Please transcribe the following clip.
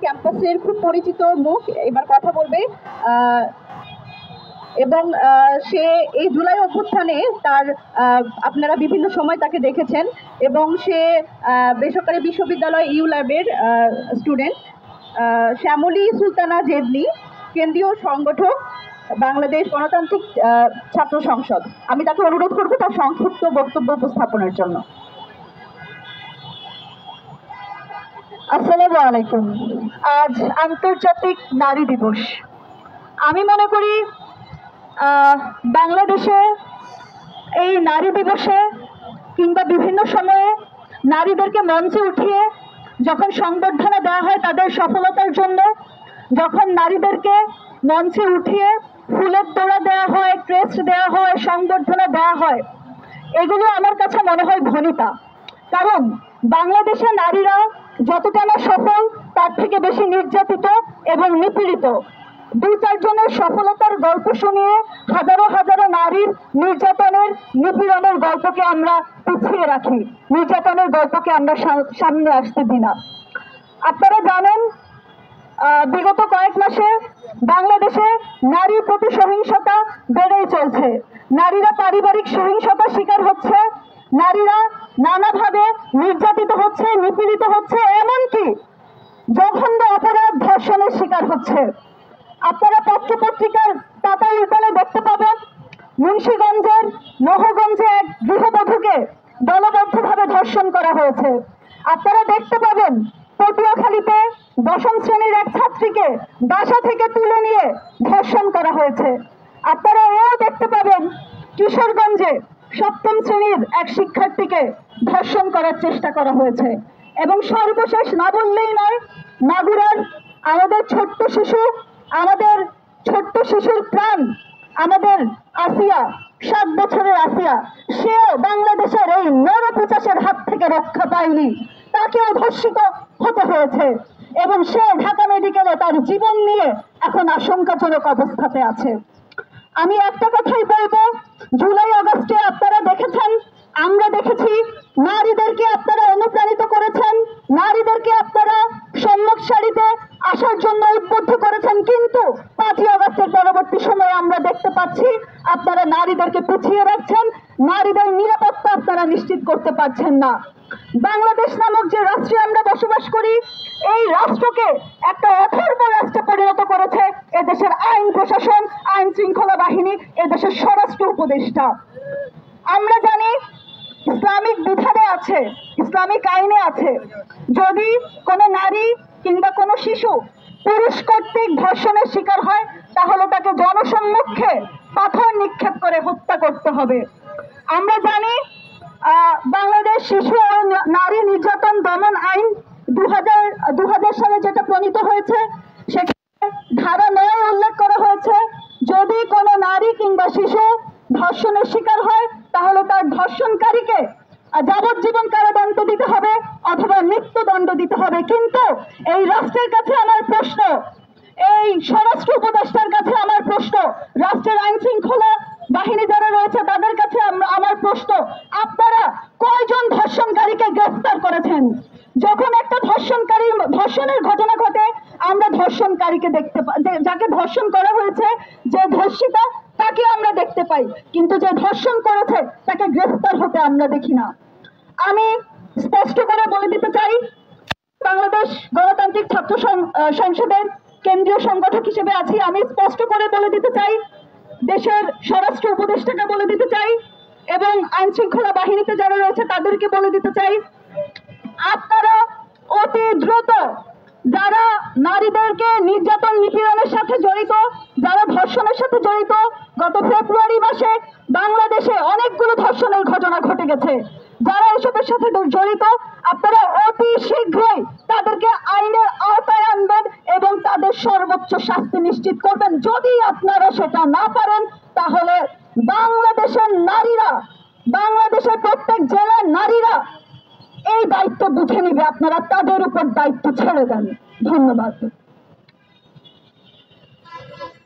ক্যাম্পাসের খুব পরিচিত মুখ এবার কথা বলবে এবং সে এই জুলাই অভ্যুত্থানে তার আপনারা বিভিন্ন সময় তাকে দেখেছেন এবং সে বেসরকারি বিশ্ববিদ্যালয় ইউল্যাবের স্টুডেন্ট শ্যামলী সুলতানা জেদনি, কেন্দ্রীয় সংগঠক বাংলাদেশ গণতান্ত্রিক ছাত্র সংসদ। আমি তাকে অনুরোধ করব তার সংক্ষিপ্ত বক্তব্য উপস্থাপনের জন্য। আসসালামু আলাইকুম। আজ আন্তর্জাতিক নারী দিবস। আমি মনে করি বাংলাদেশে এই নারী দিবসে কিংবা বিভিন্ন সময়ে নারীদেরকে মঞ্চে উঠিয়ে যখন সংবর্ধনা দেওয়া হয় তাদের সফলতার জন্য, যখন নারীদেরকে মঞ্চে উঠিয়ে ফুলের তোড়া দেওয়া হয়, ক্রেস্ট দেওয়া হয়, সংবর্ধনা দেওয়া হয়, এগুলো আমার কাছে মনে হয় ভনিতা। কারণ বাংলাদেশে নারীরা যতটা না সফল তার থেকে বেশি নির্যাতিত এবং নিপীড়িত। দুই চারজনের সফলতার গল্প শুনিয়ে হাজারো হাজারো নারীর নির্যাতনের নিপীড়নের গল্পকে আমরা পিছিয়ে রাখি, নির্যাতনের গল্পকে আমরা সামনে আসতে দিই না। আপনারা জানেন বিগত কয়েক মাসে বাংলাদেশে নারীর প্রতি সহিংসতা বেড়েই চলছে। নারীরা পারিবারিক সহিংসতার শিকার হচ্ছে, নারীরা নানাভাবে নির্যাতিত হচ্ছে, নিপীড়িত হচ্ছে, এমনকি জঘন্য অপরাধ ধর্ষণের শিকার হচ্ছে। আপনারা পত্রপত্রিকার পাতা উল্টালে দেখতে পাবেন মুন্সিগঞ্জের নহগঞ্জে এক গৃহবধূকে দলবদ্ধভাবে ধর্ষণ করা হয়েছে। আপনারা দেখতে পাবেন পটুয়াখালীতে 10ম শ্রেণীর এক ছাত্রীকে বাসা থেকে তুলে নিয়ে ধর্ষণ করা হয়েছে। আপনারা এও দেখতে পাবেন কিশোরগঞ্জে 7ম শ্রেণীর এক শিক্ষার্থীকে ধর্ষণ করার চেষ্টা করা হয়েছে। এবং সর্বশেষ না বললেই নয়, মাগুরার আমাদের ছোট্ট শিশুর প্রাণ, আমাদের আসিয়া, 7 বছরের আসিয়া, সেও বাংলাদেশের এই নরপিশাচের হাত থেকে রক্ষা পায়নি, তাকেও ধর্ষিত হতে হয়েছে এবং সে ঢাকা মেডিকেলে তার জীবন নিয়ে এখন আশঙ্কাজনক অবস্থাতে আছে। আমি একটা কথাই বলবো, জুলাই আগস্টে আপনারা দেখেছেন, আমরা দেখেছি, নারীদেরকে আপনারা অনুপ্রাণিত করেছেন, নারীদেরকে আপনারা সম্মুখ সারিতে আসার জন্য উদ্বুদ্ধ করেছেন, কিন্তু 5ই আগস্টের পরবর্তী সময়ে আমরা দেখতে পাচ্ছি আপনারা নারীদেরকে পিছিয়ে রাখছেন, নারীদের নিরাপত্তা আপনারা নিশ্চিত করতে পারছেন না। বাংলাদেশ নামক যে রাষ্ট্রে আমরা বসবাস করি, এই রাষ্ট্রকে একটা অথর্ব রাষ্ট্রে পরিণত করেছে এদেশের আইন প্রশাসন, আইন শৃঙ্খলা বাহিনী, এদেশের স্বরাষ্ট্র উপদেষ্টা। আমরা জানি ইসলামিক বিধানে আছে, ইসলামিক আইনে আছে, যদি কোনো নারী কিংবা কোনো শিশু পুরুষ কর্তৃক ধর্ষণের শিকার হয় তাহলে তাকে জনসম্মুখে পাথর নিক্ষেপ করে হত্যা করতে হবে। আমরা জানি বাংলাদেশ শিশু ও নারী নির্যাতন দমন আইন 2000 সালে যেটা প্রণীত হয়েছে, সেখানে ধারা 9 উল্লেখ করা হয়েছে, যদি কোনো নারী কিংবা শিশু ধর্ষণের শিকার হয় তাহলে তার ধর্ষণকারীকে যাবজ্জীবন কারাদণ্ড দিতে হবে অথবা মৃত্যুদণ্ড দিতে হবে। কিন্তু এই রাষ্ট্রের কাছে আমার প্রশ্ন, এই স্বরাষ্ট্র উপদেষ্টার কাছে আমার প্রশ্ন, রাষ্ট্রের আইন শৃঙ্খলা বাহিনী যারা রয়েছে তাদের কাছে আমার প্রশ্ন, আপনারা কয়জন ধর্ষণকারীকে গ্রেফতার করেছেন? যখন একটা ধর্ষণের ঘটনা ঘটে, আমরা ধর্ষণকারীকে দেখতে পাই, যাকে ধর্ষণ করা হয়েছে, যে ধর্ষিতা তাকে আমরা দেখতে পাই, কিন্তু যে ধর্ষণ করেছে তাকে গ্রেফতার হতে আমরা দেখি না। আমি স্পষ্ট করে বলে দিতে চাই, বাংলাদেশ গণতান্ত্রিক ছাত্র সংসদের কেন্দ্রীয় সংগঠক হিসেবে আছি, আমি স্পষ্ট করে বলে দিতে চাই, দেশের স্বরাষ্ট্র উপদেষ্টাকে বলে দিতে চাই এবং আইন শৃঙ্খলা বাহিনীতে যারা রয়েছে তাদেরকে বলে দিতে চাই, আপনারা অতি দ্রুত যারা নারীদেরকে নির্যাতন নিপীড়নের সাথে জড়িত, যারা ধর্ষণের সাথে জড়িত, গত ফেব্রুয়ারি মাসে বাংলাদেশে অনেকগুলো ধর্ষণের ঘটনা ঘটে গেছে, যারা এসবের সাথে জড়িত আপনারা অতি শীঘ্রই তাদেরকে আইনের আওতায় আনবেন এবং তাদের সর্বোচ্চ শাস্তি নিশ্চিত করবেন। যদি আপনারা সেটা না পারেন তাহলে বাংলাদেশের নারীরা, বাংলাদেশের প্রত্যেক জেলার নারীরা এই দায়িত্ব বুঝে নিবে, আপনারা তাদের উপর দায়িত্ব ছেড়ে দেন। ধন্যবাদ।